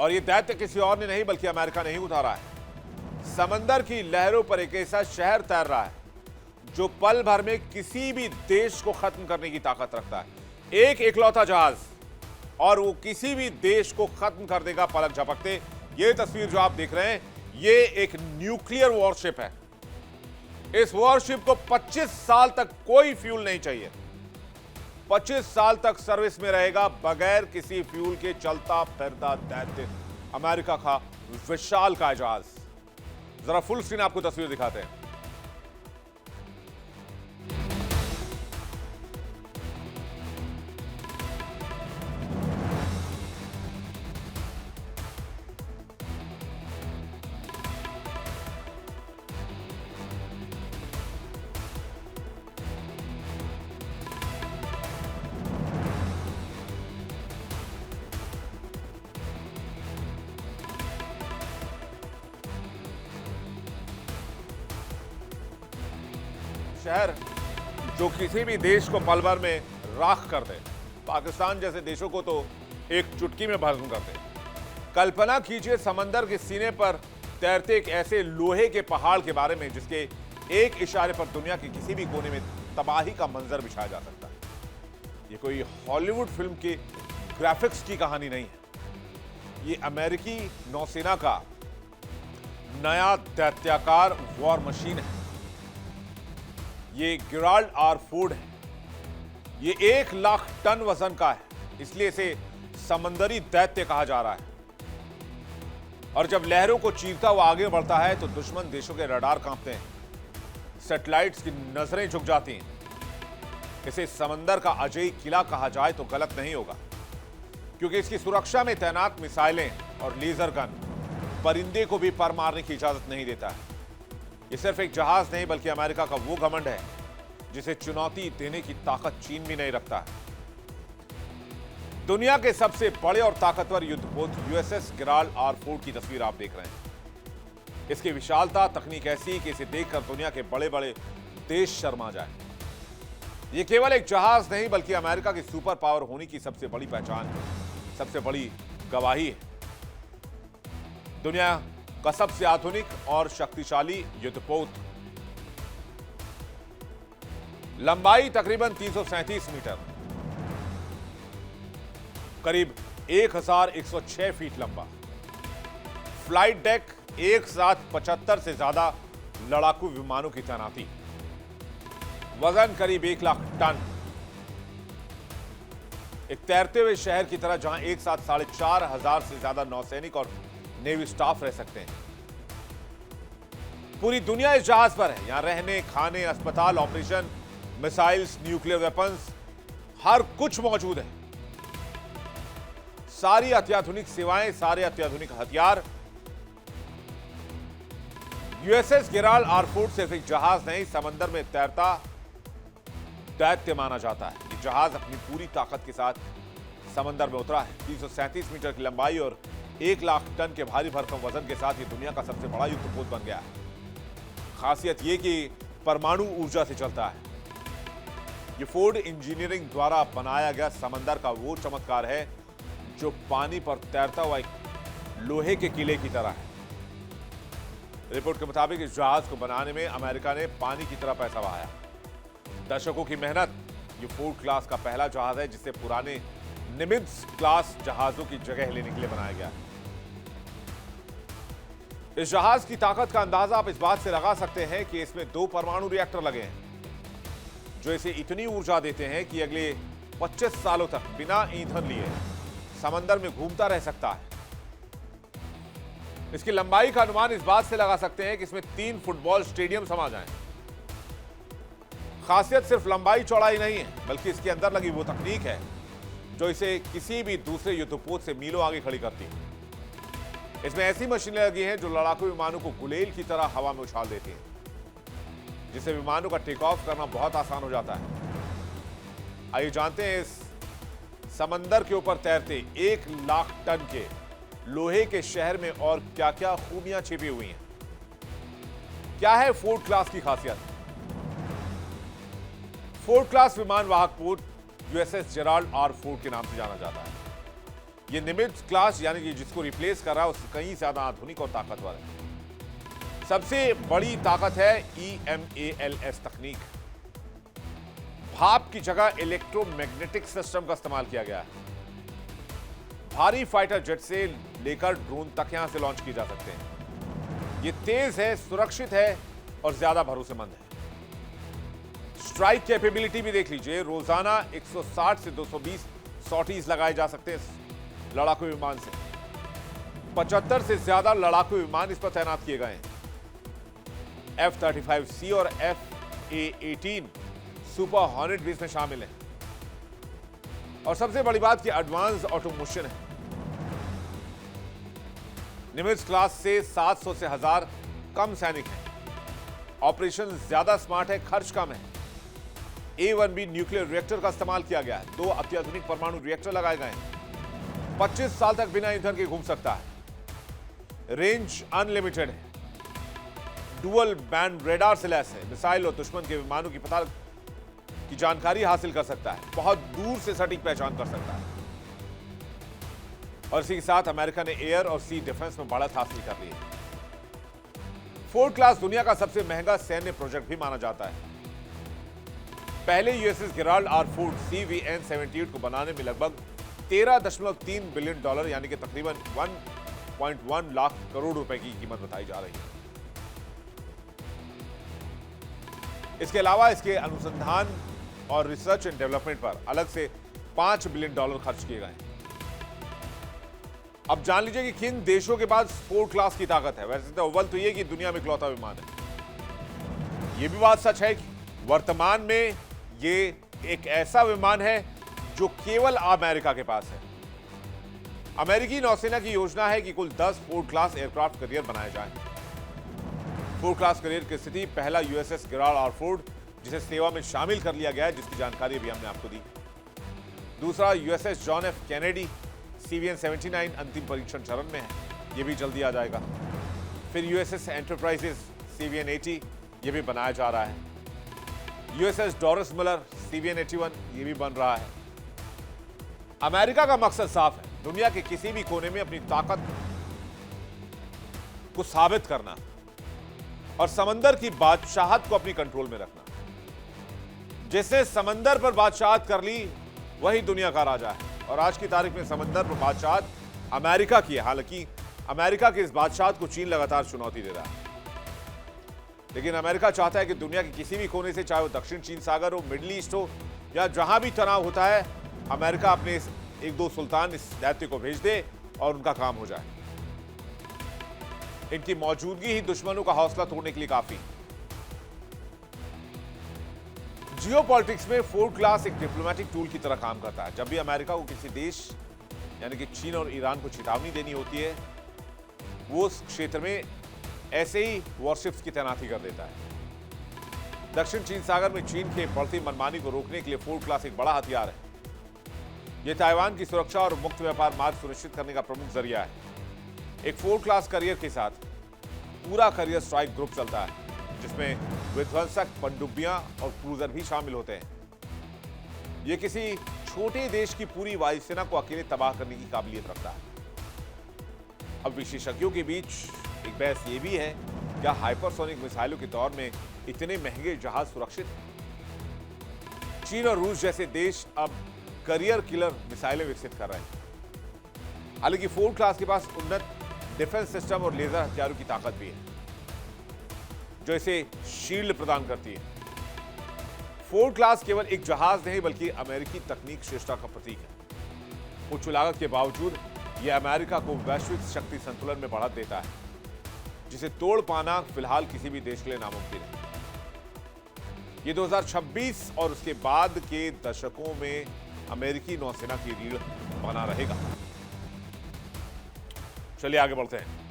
और ये दैत्य किसी और ने नहीं बल्कि अमेरिका ने ही उतारा है। समंदर की लहरों पर एक ऐसा शहर तैर रहा है जो पल भर में किसी भी देश को खत्म करने की ताकत रखता है। एक इकलौता जहाज और वो किसी भी देश को खत्म कर देगा पलक झपकते। ये तस्वीर जो आप देख रहे हैं ये एक न्यूक्लियर वॉरशिप है। इस वॉरशिप को 25 साल तक कोई फ्यूल नहीं चाहिए। 25 साल तक सर्विस में रहेगा बगैर किसी फ्यूल के चलता फिरता दैत्य अमेरिका का विशाल का जहाज। जरा फुल स्क्रीन आपको तस्वीर दिखाते हैं। शहर जो किसी भी देश को पल भर में राख कर दे। पाकिस्तान जैसे देशों को तो एक चुटकी में भस्म कर दे। कल्पना कीजिए समंदर के सीने पर तैरते एक ऐसे लोहे के पहाड़ के बारे में जिसके एक इशारे पर दुनिया के किसी भी कोने में तबाही का मंजर बिछाया जा सकता है। ये कोई हॉलीवुड फिल्म के ग्राफिक्स की कहानी नहीं है। ये अमेरिकी नौसेना का नया दैत्याकार वॉर मशीन है। ये गिराल्ड आर फोर्ड है। ये 1 लाख टन वजन का है, इसलिए इसे समंदरी दैत्य कहा जा रहा है। और जब लहरों को चीरता हुआ आगे बढ़ता है तो दुश्मन देशों के रडार कांपते हैं, सैटेलाइट्स की नजरें झुक जाती हैं। इसे समंदर का अजय किला कहा जाए तो गलत नहीं होगा, क्योंकि इसकी सुरक्षा में तैनात मिसाइलें और लेजर गन परिंदे को भी पर मारने की इजाजत नहीं देता है। ये सिर्फ एक जहाज नहीं बल्कि अमेरिका का वो घमंड है जिसे चुनौती देने की ताकत चीन भी नहीं रखता है। दुनिया के सबसे बड़े और ताकतवर युद्धपोत यूएसएस गिराल्ड आर फोर्ड की तस्वीर आप देख रहे हैं। इसकी विशालता, तकनीक ऐसी कि इसे देखकर दुनिया के बड़े बड़े देश शर्मा जाए। यह केवल एक जहाज नहीं बल्कि अमेरिका की सुपर पावर होने की सबसे बड़ी पहचान है, सबसे बड़ी गवाही है। दुनिया का सबसे आधुनिक और शक्तिशाली युद्धपोत। लंबाई तकरीबन 337 मीटर, करीब 1106 फीट लंबा। फ्लाइट डेक, एक साथ 75 से ज्यादा लड़ाकू विमानों की तैनाती। वजन करीब 1 लाख टन। एक तैरते हुए शहर की तरह जहां एक साथ 4,500 से ज्यादा नौसैनिक और नेवी स्टाफ रह सकते हैं। पूरी दुनिया इस जहाज पर है। यहां रहने, खाने, अस्पताल, ऑपरेशन, मिसाइल्स, न्यूक्लियर वेपन्स, हर कुछ मौजूद है। सारी अत्याधुनिक सेवाएं, सारे अत्याधुनिक हथियार। यूएसएस गिराल्ड आर फोर्ड सिर्फ एक जहाज नहीं, समंदर में तैरता दैत्य माना जाता है। ये जहाज अपनी पूरी ताकत के साथ समंदर में उतरा है। 337 मीटर की लंबाई और 1 लाख टन के भारी भरकम वजन के साथ ये दुनिया का सबसे बड़ा युद्धपोत बन गया है। खासियत यह कि परमाणु ऊर्जा से चलता है। ये फोर्ड इंजीनियरिंग द्वारा बनाया गया समंदर का वो चमत्कार है जो पानी पर तैरता हुआ एक लोहे के किले की तरह है। रिपोर्ट के मुताबिक इस जहाज को बनाने में अमेरिका ने पानी की तरह पैसा बहाया। दशकों की मेहनत। ये फोर्ड क्लास का पहला जहाज है जिसे पुराने निमित्ज क्लास जहाजों की जगह लेने के लिए बनाया गया है। इस जहाज की ताकत का अंदाजा आप इस बात से लगा सकते हैं कि इसमें 2 परमाणु रिएक्टर लगे हैं जो इसे इतनी ऊर्जा देते हैं कि अगले 25 सालों तक बिना ईंधन लिए समंदर में घूमता रह सकता है। इसकी लंबाई का अनुमान इस बात से लगा सकते हैं कि इसमें 3 फुटबॉल स्टेडियम समा जाएं। खासियत सिर्फ लंबाई चौड़ाई नहीं है बल्कि इसके अंदर लगी वो तकनीक है जो इसे किसी भी दूसरे युद्धपोत से मीलों आगे खड़ी करती है। इसमें ऐसी मशीनें लगी हैं जो लड़ाकू विमानों को गुलेल की तरह हवा में उछाल देती हैं, जिससे विमानों का टेक ऑफ करना बहुत आसान हो जाता है। आइए जानते हैं इस समंदर के ऊपर तैरते 1 लाख टन के लोहे के शहर में और क्या क्या खूबियां छिपी हुई हैं। क्या है फोर्ड क्लास की खासियत? फोर्ड क्लास विमान वाहक पोत यूएसएस जेराल्ड आर फोर्ड के नाम से जाना जाता है। ये निमित्ज क्लास यानी कि जिसको रिप्लेस कर रहा है उससे कहीं ज्यादा आधुनिक और ताकतवर है। सबसे बड़ी ताकत है EMALS तकनीक। भाप की जगह इलेक्ट्रोमैग्नेटिक सिस्टम का इस्तेमाल किया गया है। भारी फाइटर जेट से लेकर ड्रोन तक यहां से लॉन्च किए जा सकते हैं। ये तेज है, सुरक्षित है और ज्यादा भरोसेमंद है। स्ट्राइक कैपेबिलिटी भी देख लीजिए। रोजाना 160 से 220 सॉर्टीज लगाए जा सकते हैं लड़ाकू विमान से। 75 से ज्यादा लड़ाकू विमान इस पर तैनात किए गए हैं। F-35C और FA-18 सुपर हॉर्नेट भी इसमें शामिल है। और सबसे बड़ी बात कि एडवांस ऑटोमोशन है। निमित्ज क्लास से 700 से 1000 कम सैनिक हैं। ऑपरेशन ज्यादा स्मार्ट है, खर्च कम है। A1B न्यूक्लियर रिएक्टर का इस्तेमाल किया गया है। 2 अत्याधुनिक परमाणु रिएक्टर लगाए गए हैं। 25 साल तक बिना ईंधन के घूम सकता है। रेंज अनलिमिटेड है। डुअल बैंड रेडार से लैस है। मिसाइल और दुश्मन के विमानों की पता की जानकारी हासिल कर सकता है। बहुत दूर से सटीक पहचान कर सकता है। और इसी के साथ अमेरिका ने एयर और सी डिफेंस में बढ़त हासिल कर ली है। फोर्ड क्लास दुनिया का सबसे महंगा सैन्य प्रोजेक्ट भी माना जाता है। पहले USS Gerald R Ford CVN-78 को बनाने में लगभग $13.3 बिलियन यानी कि तकरीबन 1.1 लाख करोड़ रुपए की कीमत बताई जा रही है। इसके अलावा इसके अनुसंधान और रिसर्च एंड डेवलपमेंट पर अलग से $5 बिलियन खर्च किए गए। अब जान लीजिए कि किन देशों के पास फोर्ड क्लास की ताकत है। वैसे तो अव्वल तो ये कि दुनिया में इकलौता विमान है। यह भी बात सच है कि वर्तमान में ये एक ऐसा विमान है जो केवल अमेरिका के पास है। अमेरिकी नौसेना की योजना है कि कुल 10 फोर्ड क्लास एयरक्राफ्ट कैरियर बनाए जाएं। फोर्ड क्लास कैरियर की स्थिति पहला USS गेराल्ड आर फोर्ड जिसे सेवा में शामिल कर लिया गया है, जिसकी जानकारी भी हमने आपको दी। दूसरा USS John F Kennedy CVN-79 अंतिम परीक्षण चरण में है, यह भी जल्दी आ जाएगा। फिर USS एंटरप्राइजेस CVN-80 ये भी बनाया जा रहा है। USS डॉरिस मिलर CVN-81 ये भी बन रहा है। अमेरिका का मकसद साफ है, दुनिया के किसी भी कोने में अपनी ताकत को साबित करना और समंदर की बादशाहत को अपनी कंट्रोल में रखना। जिसने समंदर पर बादशाहत कर ली वही दुनिया का राजा है। और आज की तारीख में समंदर पर बादशाहत अमेरिका की है। हालांकि अमेरिका की इस बादशाहत को चीन लगातार चुनौती दे रहा है, लेकिन अमेरिका चाहता है कि दुनिया के किसी भी कोने से, चाहे वो दक्षिण चीन सागर हो, मिडिल ईस्ट हो या जहां भी तनाव होता है, अमेरिका अपने 1-2 सुल्तान इस दैत्य को भेज दे और उनका काम हो जाए। इनकी मौजूदगी ही दुश्मनों का हौसला तोड़ने के लिए काफी। जियोपॉलिटिक्स में फोर्ड क्लास एक डिप्लोमेटिक टूल की तरह काम करता है। जब भी अमेरिका को किसी देश यानी कि चीन और ईरान को चेतावनी देनी होती है, वो उस क्षेत्र में ऐसे ही वॉरशिप्स की तैनाती कर देता है। दक्षिण चीन सागर में चीन के बढ़ती मनमानी को रोकने के लिए फोर्ड क्लास एक बड़ा हथियार है। यह ताइवान की सुरक्षा और मुक्त व्यापार मार्ग सुनिश्चित करने का प्रमुख जरिया है। एक फोर्ड क्लास करियर के साथ पूरा करियर स्ट्राइक ग्रुप चलता है, जिसमें विध्वंसक, पनडुब्बियां और क्रूजर भी शामिल होते हैं। यह किसी छोटे देश की पूरी वायुसेना को अकेले तबाह करने की काबिलियत रखता है। अब विशेषज्ञों के बीच एक बहस यह भी है, क्या हाइपरसोनिक मिसाइलों के दौर में इतने महंगे जहाज सुरक्षित हैं? चीन और रूस जैसे देश अब करियर किलर मिसाइलें विकसित कर रहे हैं। हालांकि फोर्ड क्लास के पास उन्नत डिफेंस सिस्टम और लेजर हथियारों की ताकत भी है, जो इसे शील्ड प्रदान करती है। फोर्ड क्लास केवल एक जहाज नहीं बल्कि अमेरिकी तकनीक श्रेष्ठता का प्रतीक है। उच्च लागत के बावजूद यह अमेरिका को वैश्विक शक्ति संतुलन में बढ़त देता है, जिसे तोड़ पाना फिलहाल किसी भी देश के लिए नामुमकिन है। ये 2026 और उसके बाद के दशकों में अमेरिकी नौसेना की रीढ़ बना रहेगा। चलिए आगे बढ़ते हैं।